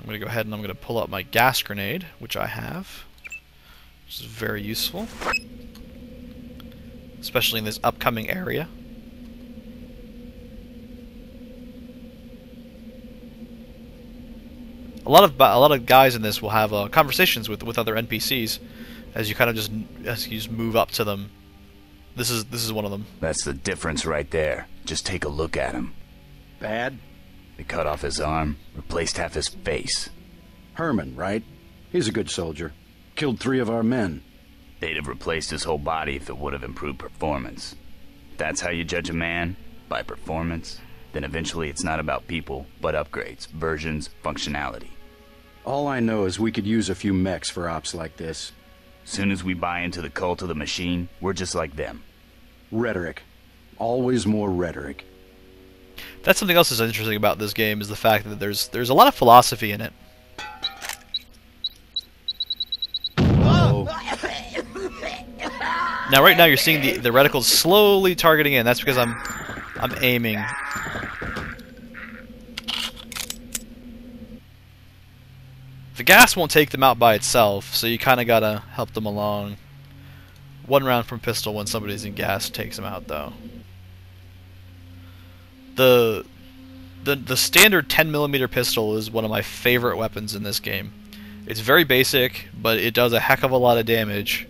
I'm going to go ahead and I'm going to pull out my gas grenade, which I have, which is very useful, especially in this upcoming area. A lot of guys in this will have conversations with other NPCs as you kind of just move up to them. This is one of them. That's the difference right there. Just take a look at him. Bad? They cut off his arm, replaced half his face. Herman, right? He's a good soldier. Killed 3 of our men. They'd have replaced his whole body if it would have improved performance. If that's how you judge a man, by performance, then eventually it's not about people, but upgrades, versions, functionality. All I know is we could use a few mechs for ops like this. Soon as we buy into the cult of the machine, we're just like them. Rhetoric. Always more rhetoric. That's something else that's interesting about this game, is the fact that there's a lot of philosophy in it. Oh. Now right now you're seeing the reticles slowly targeting in. That's because I'm aiming. The gas won't take them out by itself, so you kind of gotta help them along. 1 round from pistol when somebody's in gas takes them out, though. The standard 10mm pistol is one of my favorite weapons in this game. It's very basic, but it does a heck of a lot of damage.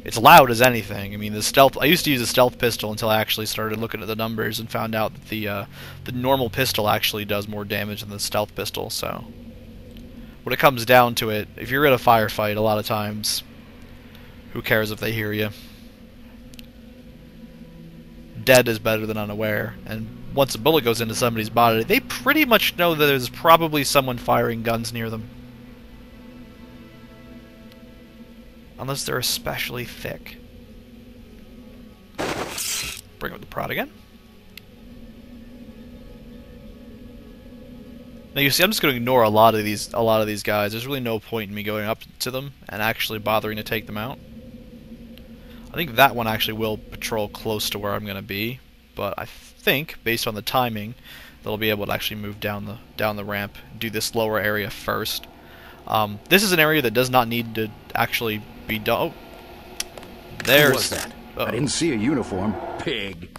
It's loud as anything. I mean, I used to use a stealth pistol until I actually started looking at the numbers and found out that the normal pistol actually does more damage than the stealth pistol. So when it comes down to it, if you're in a firefight, a lot of times, who cares if they hear you? Dead is better than unaware, and once a bullet goes into somebody's body, they pretty much know that there's probably someone firing guns near them. Unless they're especially thick. Bring up the prod again. Now you see, I'm just going to ignore a lot of these guys. There's really no point in me going up to them and actually bothering to take them out. I think that one actually will patrol close to where I'm going to be, but I think, based on the timing, they'll be able to actually move down the ramp, do this lower area first. This is an area that does not need to actually be done. Oh, there's. Who was that? I didn't see a uniform. Pig.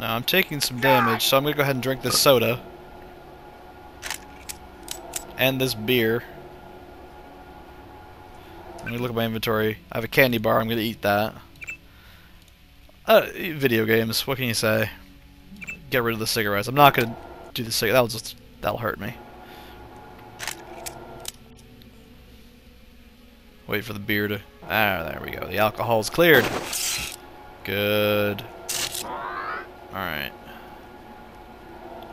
Now I'm taking some damage, so I'm gonna go ahead and drink this soda and this beer. Let me look at my inventory. I have a candy bar. I'm gonna eat that. Video games. What can you say? Get rid of the cigarettes. I'm not gonna do the cigarette. That'll hurt me. Wait for the beer to. Ah, there we go. The alcohol's cleared. Good. Alright.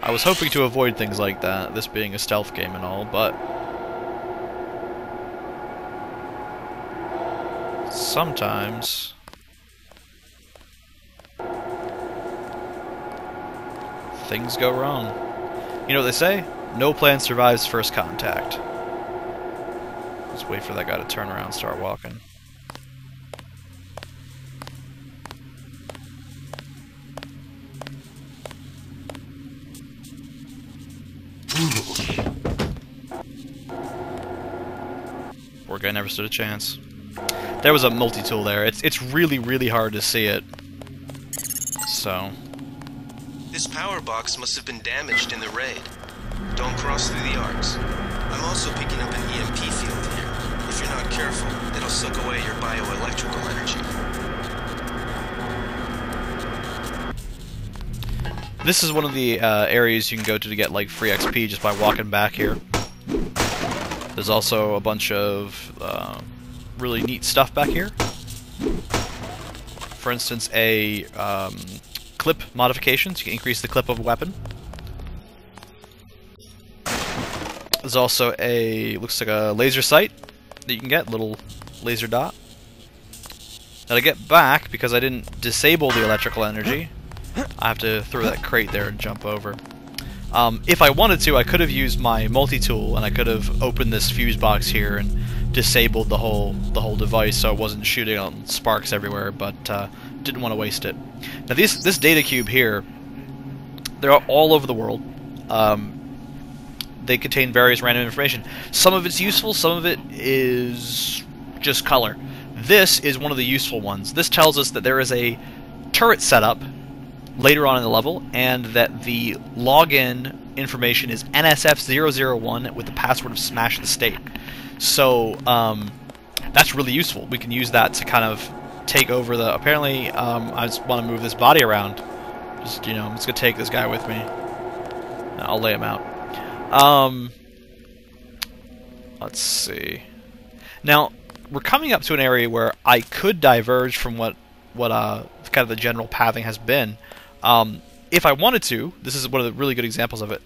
I was hoping to avoid things like that, this being a stealth game and all, but sometimes things go wrong. You know what they say? No plan survives first contact. Let's wait for that guy to turn around and start walking. Poor guy never stood a chance. There was a multi-tool there. It's really, really hard to see it. So. This power box must have been damaged in the raid. Don't cross through the arcs. I'm also picking up an EMP field here. If you're not careful, it'll suck away your bioelectrical energy. This is one of the areas you can go to get like free XP just by walking back here. There's also a bunch of really neat stuff back here. For instance, a clip modifications. You can increase the clip of a weapon. There's also a, looks like a laser sight that you can get, little laser dot. Now to get back, because I didn't disable the electrical energy, I have to throw that crate there and jump over. If I wanted to, I could have used my multi-tool and I could have opened this fuse box here and disabled the whole device, so it wasn't shooting on sparks everywhere, but didn't want to waste it. Now this data cube here, they're all over the world. They contain various random information. Some of it's useful, some of it is just color. This is one of the useful ones. This tells us that there is a turret setup later on in the level, and that the login information is NSF001 with the password of Smash the State. So that's really useful. We can use that to kind of take over the... Apparently, I just want to move this body around. Just, you know, I'm just going to take this guy with me. I'll lay him out. Let's see. Now, we're coming up to an area where I could diverge from what kind of the general pathing has been. If I wanted to, this is one of the really good examples of it.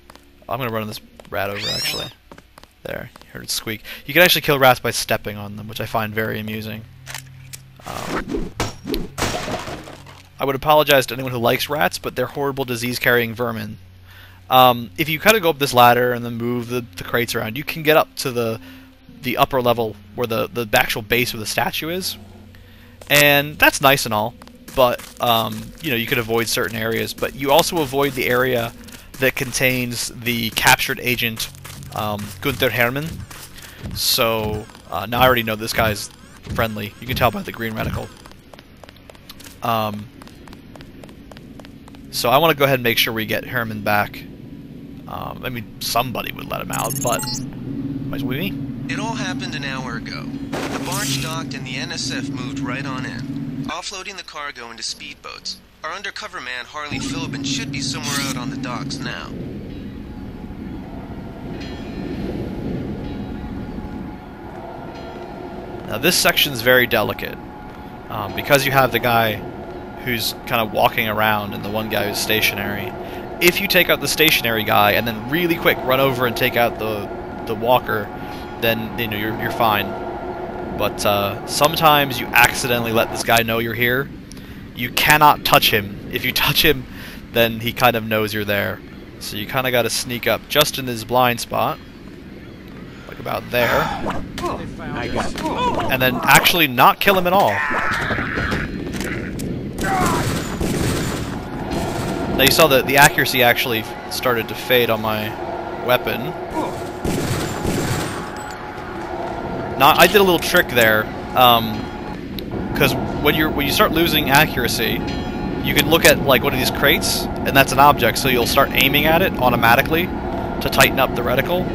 I'm going to run this rat over, actually. There, you heard it squeak. You can actually kill rats by stepping on them, which I find very amusing. I would apologize to anyone who likes rats, but they're horrible disease-carrying vermin. If you kind of go up this ladder and then move the crates around, you can get up to the upper level where the actual base of the statue is. And that's nice and all, but you know, you could avoid certain areas, but you also avoid the area that contains the captured agent Gunther Hermann. So now I already know this guy's friendly. You can tell by the green reticle. So I want to go ahead and make sure we get Hermann back. I mean, somebody would let him out, but might as well be me. It all happened an hour ago. The barge docked and the NSF moved right on in, offloading the cargo into speedboats. Our undercover man, Harley Philbin, should be somewhere out on the docks now. Now this section's very delicate, because you have the guy who's kind of walking around and the one guy who's stationary. If you take out the stationary guy and then really quick run over and take out the walker, then you know you're fine. But sometimes you accidentally let this guy know you're here. You cannot touch him. If you touch him, then he kind of knows you're there. So you kind of got to sneak up just in this blind spot, like about there, and then actually not kill him at all. Now you saw that the accuracy actually started to fade on my weapon. Now I did a little trick there, because when you start losing accuracy, you can look at like one of these crates, and that's an object, so you'll start aiming at it automatically to tighten up the reticle.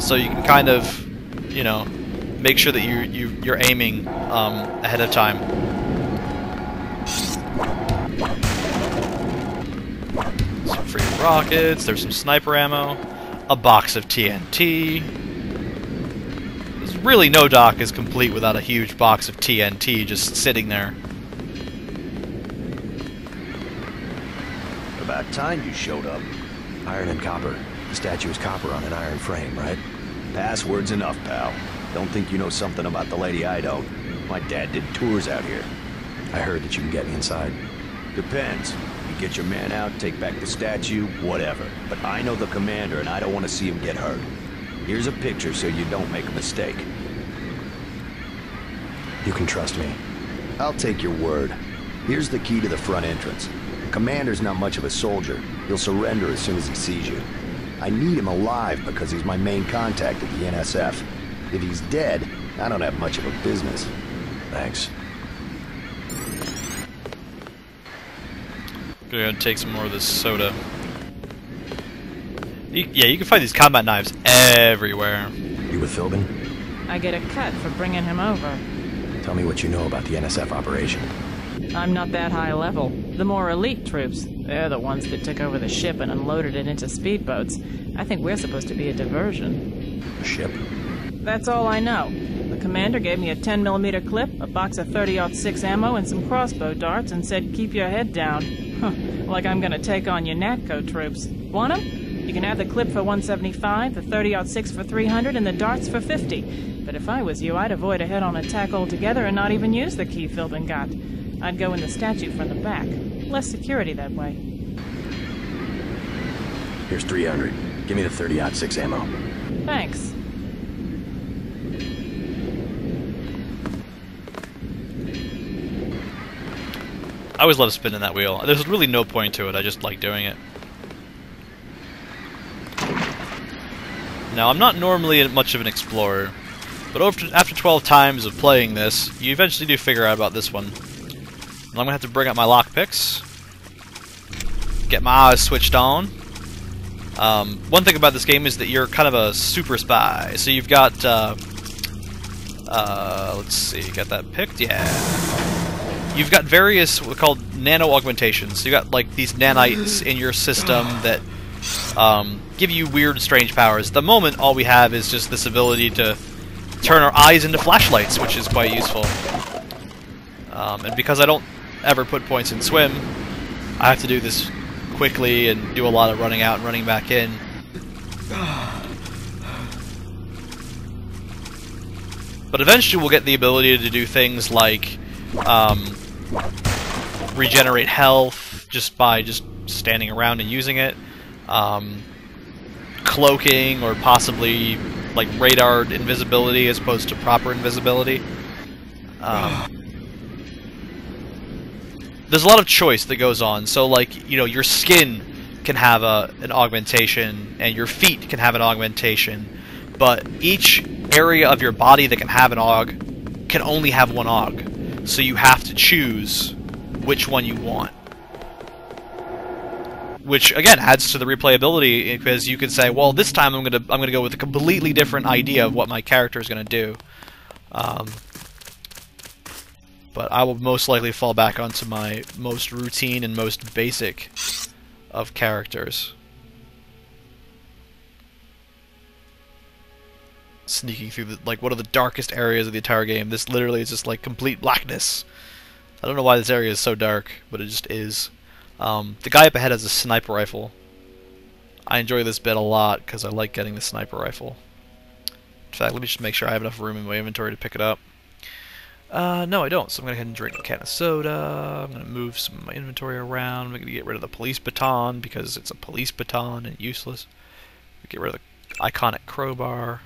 So you can kind of, you know, make sure that you're aiming ahead of time. Some free rockets, there's some sniper ammo, a box of TNT. There's really no dock is complete without a huge box of TNT just sitting there. About time you showed up. Iron and copper. The statue is copper on an iron frame, right? Password's enough, pal. Don't think you know something about the lady I don't. My dad did tours out here. I heard that you can get me inside. Depends. You get your man out, take back the statue, whatever. But I know the commander and I don't want to see him get hurt. Here's a picture so you don't make a mistake. You can trust me. I'll take your word. Here's the key to the front entrance. The commander's not much of a soldier. He'll surrender as soon as he sees you. I need him alive because he's my main contact at the NSF. If he's dead, I don't have much of a business. Thanks. Gonna take some more of this soda. Yeah, you can find these combat knives everywhere. You with Philbin? I get a cut for bringing him over. Tell me what you know about the NSF operation. I'm not that high level. The more elite troops, they're the ones that took over the ship and unloaded it into speedboats. I think we're supposed to be a diversion. A ship? That's all I know. The commander gave me a 10mm clip, a box of 30-06 ammo, and some crossbow darts, and said, keep your head down. Huh, like I'm gonna take on your NATCO troops. Want 'em? You can have the clip for 175, the 30-06 for 300, and the darts for 50. But if I was you, I'd avoid a head-on attack altogether and not even use the key Philbin got. I'd go in the statue from the back. Less security that way. Here's 300. Give me the 30-06 ammo. Thanks. I always love spinning that wheel. There's really no point to it, I just like doing it. Now, I'm not normally much of an explorer, but after 12 times of playing this, you eventually do figure out about this one. And I'm going to have to bring up my lockpicks, get my eyes switched on. One thing about this game is that you're kind of a super spy. So you've got, let's see, got that picked? Yeah. You've got various, what are called nano augmentations. So you got like these nanites in your system that give you weird, strange powers. At the moment, all we have is just this ability to turn our eyes into flashlights, which is quite useful. And because I don't ever put points in swim, I have to do this quickly and do a lot of running out and running back in. But eventually we'll get the ability to do things like regenerate health just by standing around and using it. Cloaking, or possibly like radar invisibility as opposed to proper invisibility. There's a lot of choice that goes on. So, like, you know, your skin can have an augmentation, and your feet can have an augmentation, but each area of your body that can have an aug can only have one aug. So you have to choose which one you want. Which again adds to the replayability, because you can say, well, this time I'm gonna go with a completely different idea of what my character is gonna do. But I will most likely fall back onto my most routine and most basic of characters. Sneaking through one of the darkest areas of the entire game. This literally is just like complete blackness. I don't know why this area is so dark, but it just is. The guy up ahead has a sniper rifle. I enjoy this bit a lot because I like getting the sniper rifle. In fact, let me just make sure I have enough room in my inventory to pick it up. No, I don't, so I'm going to go ahead and drink a can of soda. I'm going to move some of my inventory around. I'm going to get rid of the police baton because it's a police baton and useless. Get rid of the iconic crowbar.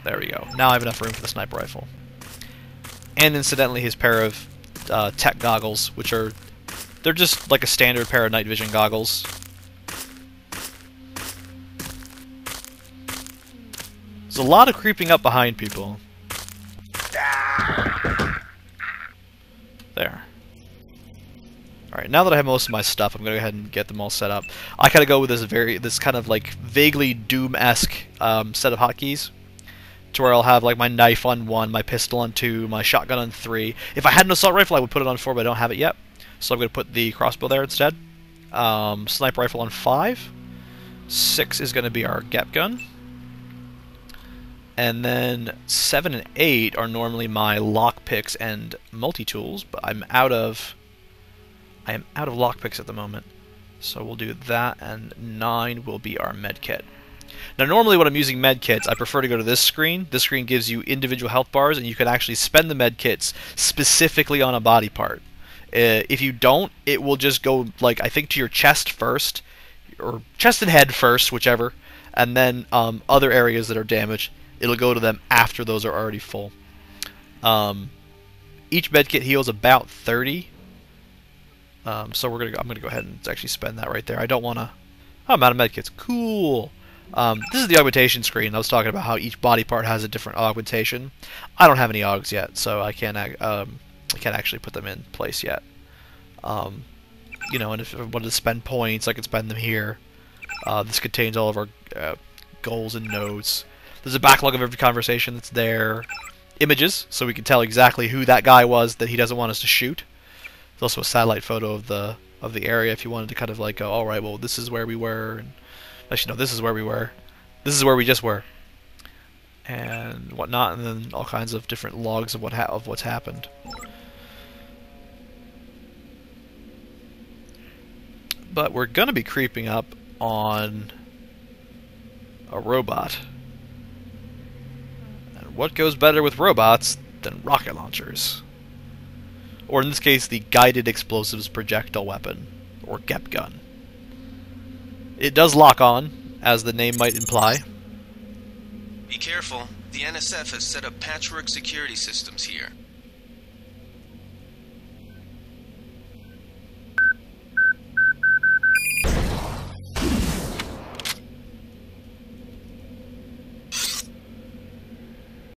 There we go. Now I have enough room for the sniper rifle. And incidentally, his pair of tech goggles, which are... they're just like a standard pair of night vision goggles. There's a lot of creeping up behind people. There. Alright, now that I have most of my stuff, I'm going to go ahead and get them all set up. I kind of go with this kind of like vaguely Doom-esque set of hotkeys, to where I'll have like my knife on 1, my pistol on 2, my shotgun on 3. If I had an assault rifle, I would put it on 4, but I don't have it yet. So I'm going to put the crossbow there instead. Sniper rifle on 5. 6 is going to be our GEP gun. And then 7 and 8 are normally my lockpicks and multi-tools, but I am out of lockpicks at the moment. So we'll do that, and 9 will be our medkit. Now normally when I'm using medkits, I prefer to go to this screen. This screen gives you individual health bars, and you can actually spend the medkits specifically on a body part. If you don't, it will just go, like, I think to your chest first, or chest and head first, whichever, and then other areas that are damaged, it'll go to them after those are already full. Each medkit heals about 30, so I'm gonna go ahead and actually spend that right there. I don't want to... oh, I'm out of medkits. Cool. This is the augmentation screen. I was talking about how each body part has a different augmentation. I don't have any augs yet, so I can't actually put them in place yet. You know, and if I wanted to spend points, I could spend them here. This contains all of our goals and notes. There's a backlog of every conversation that's there. Images, so we can tell exactly who that guy was that he doesn't want us to shoot. There's also a satellite photo of the area if you wanted to kind of like go, all right, well, this is where we were. And actually, no, this is where we were. This is where we just were, and whatnot, and then all kinds of different logs of what's happened. But we're gonna be creeping up on a robot. And what goes better with robots than rocket launchers? Or in this case, the Guided Explosives Projectile Weapon, or GEP gun. It does lock on, as the name might imply. Be careful. The NSF has set up patchwork security systems here.